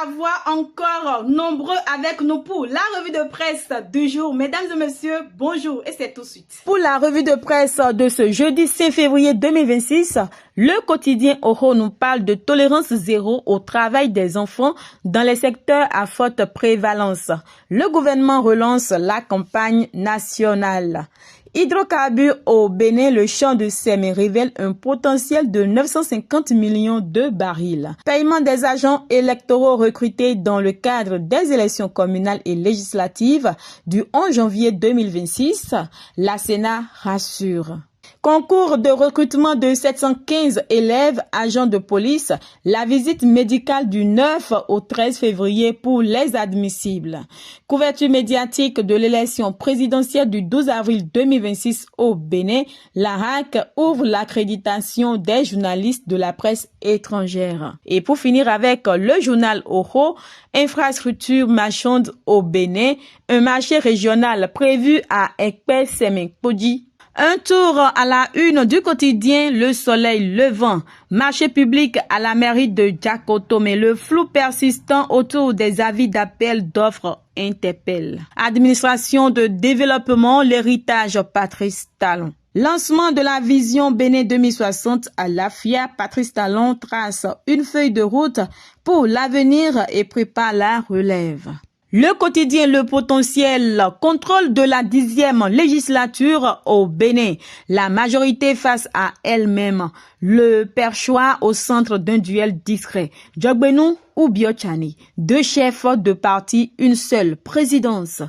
la voix encore nombreux avec nous pour la revue de presse du jour. Mesdames et messieurs, bonjour et c'est tout de suite. Pour la revue de presse de ce jeudi 5 février 2026, le quotidien Oro nous parle de tolérance zéro au travail des enfants dans les secteurs à forte prévalence. Le gouvernement relance la campagne nationale. Hydrocarbures au Bénin, le champ de Sémé révèle un potentiel de 950 millions de barils. Paiement des agents électoraux recrutés dans le cadre des élections communales et législatives du 11 janvier 2026, la Sénat rassure. Concours de recrutement de 715 élèves agents de police, la visite médicale du 9 au 13 février pour les admissibles. Couverture médiatique de l'élection présidentielle du 12 avril 2026 au Bénin, l'ARAC ouvre l'accréditation des journalistes de la presse étrangère. Et pour finir avec le journal Oro, infrastructure marchande au Bénin, un marché régional prévu à Ekpe-Semekpodji. Un tour à la une du quotidien Le Soleil Levant. Marché public à la mairie de Djakotome. Le flou persistant autour des avis d'appel d'offres interpelle. Administration de développement, l'héritage Patrice Talon. Lancement de la vision Bénin 2060 à l'AFIA, Patrice Talon trace une feuille de route pour l'avenir et prépare la relève. Le quotidien Le Potentiel, contrôle de la 10e législature au Bénin. La majorité face à elle-même. Le perchoir au centre d'un duel discret. Djogbenou ou Biochani. Deux chefs de parti, une seule présidence.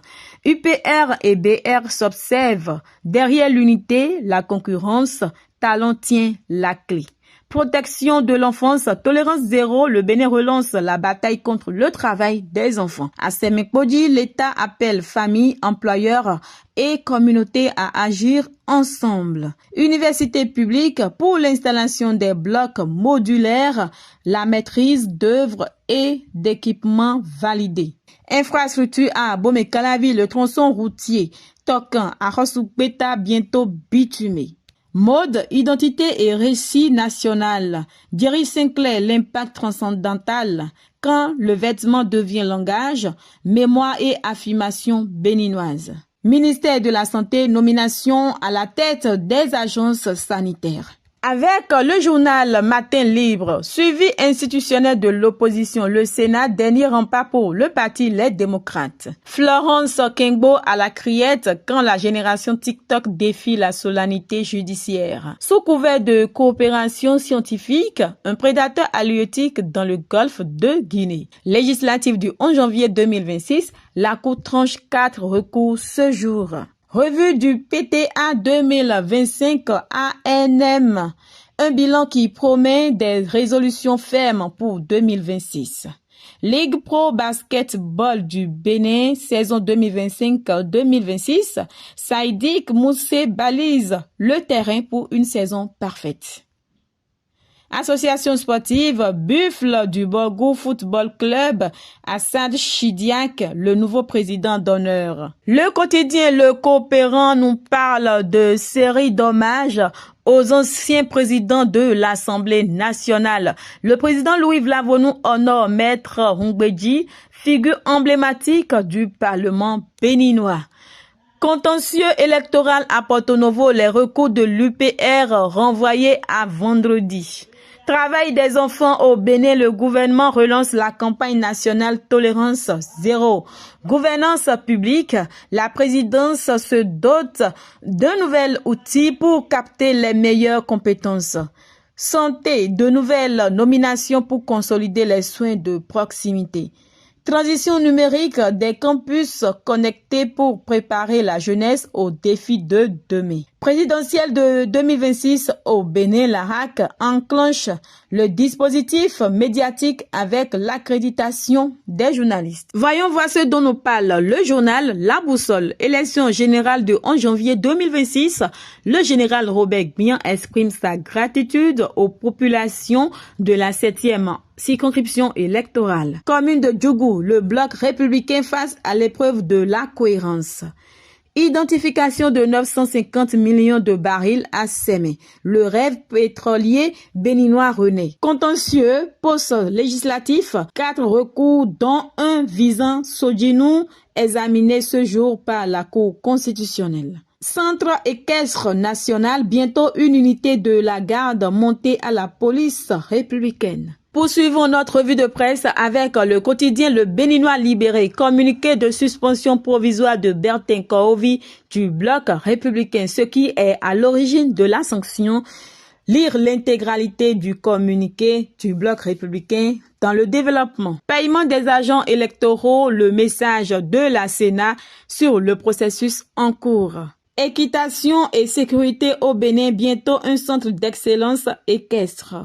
UPR et BR s'observent. Derrière l'unité, la concurrence, Talon tient la clé. Protection de l'enfance, tolérance zéro, le Bénin relance la bataille contre le travail des enfants. À Semekpodji, l'État appelle famille, employeurs et communauté à agir ensemble. Université publique pour l'installation des blocs modulaires, la maîtrise d'œuvres et d'équipements validés. Infrastructure à Bomé-Calavi, le tronçon routier. Tokan à Rosoukbeta, bientôt bitumé. Mode, identité et récit national. Jerry Sinclair, l'impact transcendantal. Quand le vêtement devient langage, mémoire et affirmation béninoise. Ministère de la Santé, nomination à la tête des agences sanitaires. Avec le journal Matin Libre, suivi institutionnel de l'opposition, le Sénat, dernier rempart pour le parti Les Démocrates. Florence Kengbo à la criette quand la génération TikTok défie la solennité judiciaire. Sous couvert de coopération scientifique, un prédateur halieutique dans le golfe de Guinée. Législative du 11 janvier 2026, la Cour tranche 4 recours ce jour. Revue du PTA 2025 ANM, un bilan qui promet des résolutions fermes pour 2026. Ligue Pro Basketball du Bénin, saison 2025-2026, Saïdik Moussé balise le terrain pour une saison parfaite. Association sportive Buffle du Borgou Football Club, Assad Chidiak, le nouveau président d'honneur. Le quotidien Le Coopérant nous parle de série d'hommages aux anciens présidents de l'Assemblée nationale. Le président Louis Vlavonou honore Maître Hongbeji, figure emblématique du Parlement béninois. Contentieux électoral à Porto Novo, les recours de l'UPR renvoyés à vendredi. Travail des enfants au Bénin, le gouvernement relance la campagne nationale tolérance zéro. Gouvernance publique, la présidence se dote de nouveaux outils pour capter les meilleures compétences. Santé, de nouvelles nominations pour consolider les soins de proximité. Transition numérique des campus connectés pour préparer la jeunesse aux défis de demain. Présidentielle de 2026 au Bénin, l'ARAC enclenche le dispositif médiatique avec l'accréditation des journalistes. Voyons voir ce dont nous parle le journal La Boussole. Élection générale de 11 janvier 2026. Le général Robert Gbian exprime sa gratitude aux populations de la 7e circonscription électorale. Commune de Djougou, le bloc républicain face à l'épreuve de la cohérence. Identification de 950 millions de barils à Sémé. Le rêve pétrolier béninois renaît. Contentieux post-législatif, 4 recours dont un visant Sodjinou examiné ce jour par la Cour constitutionnelle. Centre équestre national, bientôt une unité de la garde montée à la police républicaine. Poursuivons notre revue de presse avec le quotidien Le Béninois libéré, communiqué de suspension provisoire de Bertin Korovi du bloc républicain, ce qui est à l'origine de la sanction. Lire l'intégralité du communiqué du bloc républicain dans le développement. Paiement des agents électoraux, le message de la Sénat sur le processus en cours. Équitation et sécurité au Bénin, bientôt un centre d'excellence équestre.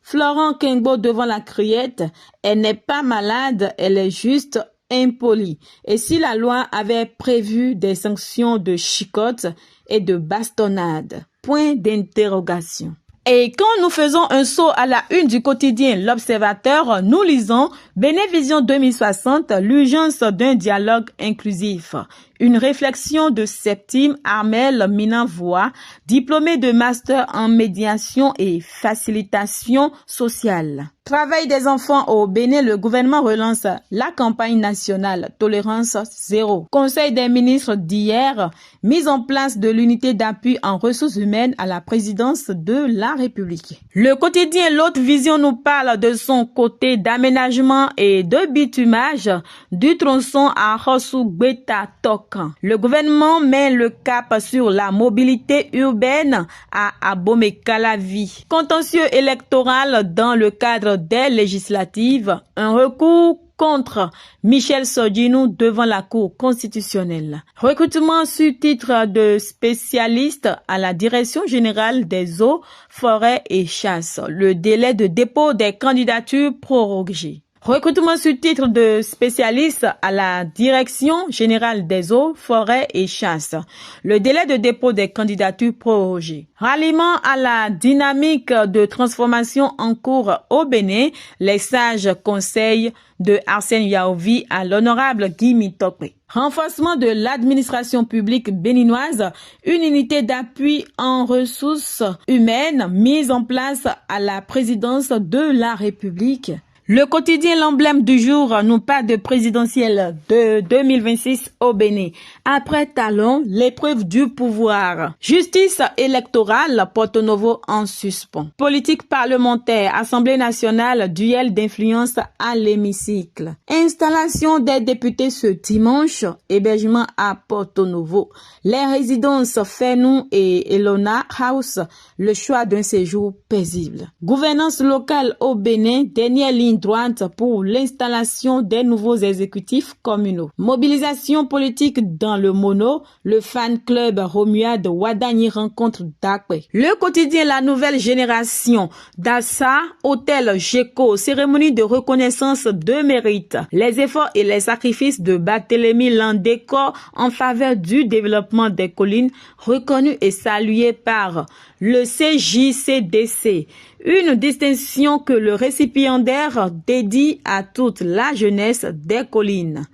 Florent Kengbo devant la criette, elle n'est pas malade, elle est juste impolie. Et si la loi avait prévu des sanctions de chicotte et de bastonnade? Point d'interrogation. Et quand nous faisons un saut à la une du quotidien L'Observateur, nous lisons Bénévision 2060, l'urgence d'un dialogue inclusif. Une réflexion de Septime Armel Minavoa, diplômé de master en médiation et facilitation sociale. Travail des enfants au Bénin, le gouvernement relance la campagne nationale Tolérance Zéro. Conseil des ministres d'hier, mise en place de l'unité d'appui en ressources humaines à la présidence de la République. Le quotidien L'Autre Vision nous parle de son côté d'aménagement et de bitumage du tronçon à Hossou-Gbeta-Tok. Le gouvernement met le cap sur la mobilité urbaine à Abomey-Calavi. Contentieux électoral dans le cadre des législatives, un recours contre Michel Sodjinou devant la Cour constitutionnelle. Recrutement sur titre de spécialiste à la Direction générale des eaux, forêts et chasse. Le délai de dépôt des candidatures prorogé. Recrutement sur titre de spécialiste à la Direction générale des eaux, forêts et chasse. Le délai de dépôt des candidatures prorogé. Ralliement à la dynamique de transformation en cours au Bénin, les sages conseils de Arsène Yaovi à l'honorable Guy Mitokwe. Renforcement de l'administration publique béninoise, une unité d'appui en ressources humaines mise en place à la présidence de la République. Le quotidien L'Emblème du jour nous parle de présidentielle de 2026 au Bénin. Après Talon, l'épreuve du pouvoir. Justice électorale, Porto Novo en suspens. Politique parlementaire, Assemblée nationale, duel d'influence à l'hémicycle. Installation des députés ce dimanche, hébergement à Porto Novo. Les résidences Fenou et Elona House, le choix d'un séjour paisible. Gouvernance locale au Bénin, dernière ligne droite pour l'installation des nouveaux exécutifs communaux. Mobilisation politique dans le Mono, le fan club Romuald Wadani rencontre Dakwe. Le quotidien La Nouvelle Génération, Dassa, Hôtel Géco, cérémonie de reconnaissance de mérite. Les efforts et les sacrifices de Barthélemy Landécor en faveur du développement des collines, reconnus et salués par le CJCDC. Une distinction que le récipiendaire dédie à toute la jeunesse des collines.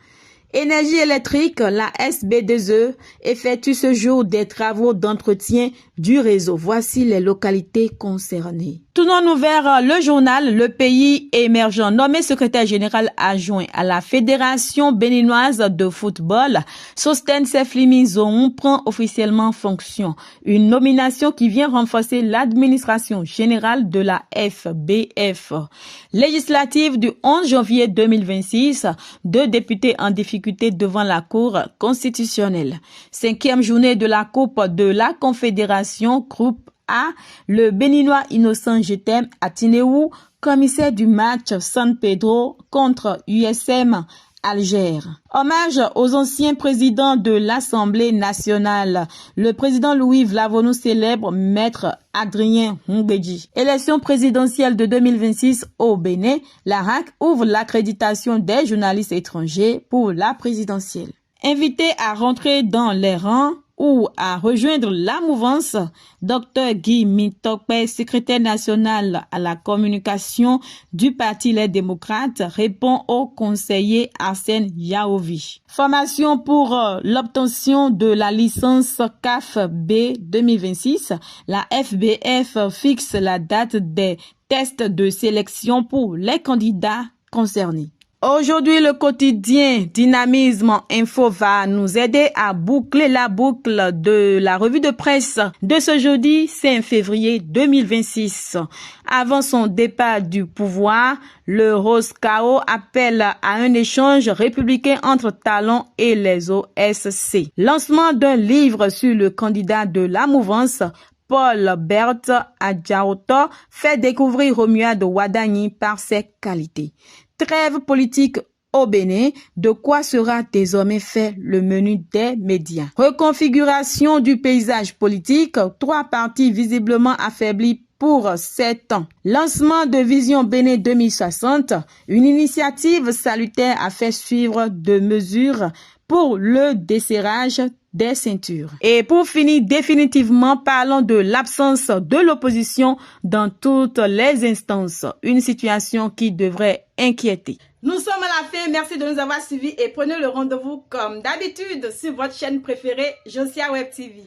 Énergie électrique, la SB2E effectue ce jour des travaux d'entretien du réseau. Voici les localités concernées. Tournons-nous vers le journal Le Pays émergent. Nommé secrétaire général adjoint à la Fédération béninoise de football, Sosten Seflimi Zohon prend officiellement fonction. Une nomination qui vient renforcer l'administration générale de la FBF. Législative du 11 janvier 2026, 2 députés en difficulté devant la Cour constitutionnelle. 5e journée de la Coupe de la Confédération Groupe A, le Béninois Innocent Jetem Atineou, commissaire du match San Pedro contre USM Alger. Hommage aux anciens présidents de l'Assemblée nationale. Le président Louis Vlavonou célèbre Maître Adrien Ngbeji. Élection présidentielle de 2026 au Bénin. La RAC ouvre l'accréditation des journalistes étrangers pour la présidentielle. Invité à rentrer dans les rangs ou à rejoindre la mouvance? Dr Guy Mintokpe, secrétaire national à la communication du Parti Les Démocrates, répond au conseiller Arsène Yaovi. Formation pour l'obtention de la licence CAF B 2026. La FBF fixe la date des tests de sélection pour les candidats concernés. Aujourd'hui, le quotidien Dynamisme Info va nous aider à boucler la boucle de la revue de presse de ce jeudi 5 février 2026. Avant son départ du pouvoir, le Roscao appelle à un échange républicain entre Talon et les OSC. Lancement d'un livre sur le candidat de la mouvance, Paul Berthe Adjaoto, fait découvrir Romuald Wadani par ses qualités. Trêve politique au Bénin, de quoi sera désormais fait le menu des médias. Reconfiguration du paysage politique, 3 partis visiblement affaiblis pour 7 ans. Lancement de Vision Bénin 2060, une initiative salutaire a fait suivre de mesures pour le desserrage des ceintures. Et pour finir définitivement, parlons de l'absence de l'opposition dans toutes les instances. Une situation qui devrait inquiéter. Nous sommes à la fin, merci de nous avoir suivis et prenez le rendez-vous comme d'habitude sur votre chaîne préférée, Josia Web TV.